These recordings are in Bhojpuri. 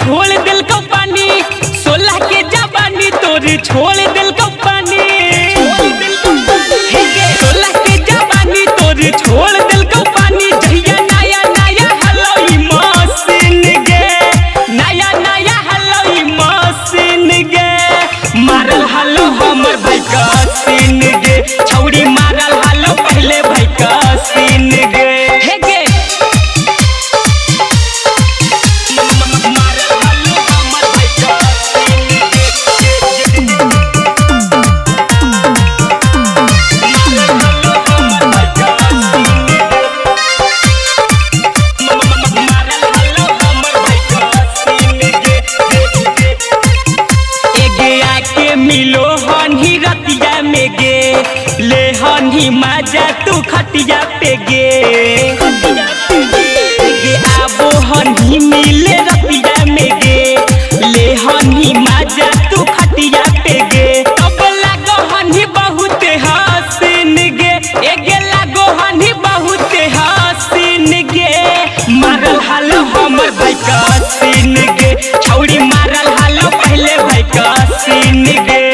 छोड़ दिल को पानी, 16 के जवानी तोर छोड़ दिल को पानी, 16 के जवानी तोर छोड़ दिल को पानी। जहिया नया नया हलोई मशीन गे, नया नया हलोई मशीन गे, मारल हलो हमर भाई का सीन गे, छौड़ी मारल हलो पहले भाई का सीन गे। मिलो हनी रतिया में गे, ले हनी मजा तू खटिया पे गे, आबो हनी मिले रतिया में गे, ले हनी मजा तू खटिया पे गे। तब लागो हनी बहुत हसीन गे, एगे लागो हनी बहुत हसीन गे, मारल हालो हमर भाई का सीन गे, छौड़ी मारल हालो पहले भाई का सीन गे।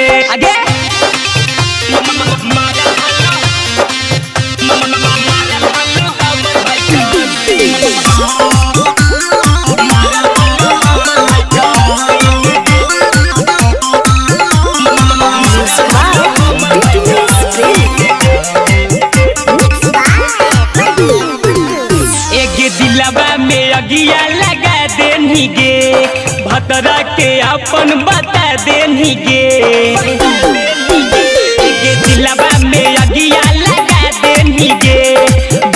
दिलवा में अगिया लगा देनी गे, भतरा के अपन बता देनी गे, दिलवा में अगिया लगा देनी गे,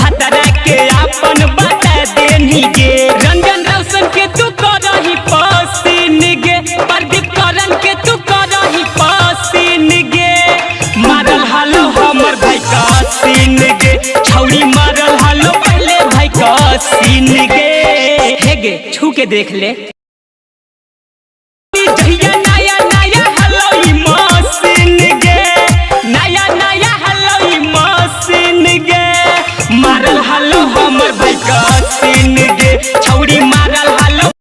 भतरा के अपन बता देनी गे। रंजन रोशन के तू करही पसीन गे, प्रदीप करण के तू करही पसीन गे, मारल हालो हमर भाई का सीन गे, छौड़ी मारल हालो पहले भाई का सीन गे। हे गे छू के देख ले। जहिया नया नया हलोई मशीन गे, नया नया हलोई मशीन गे, मारल हालो हमर भाई का सीन गे, छौड़ी मारल हालो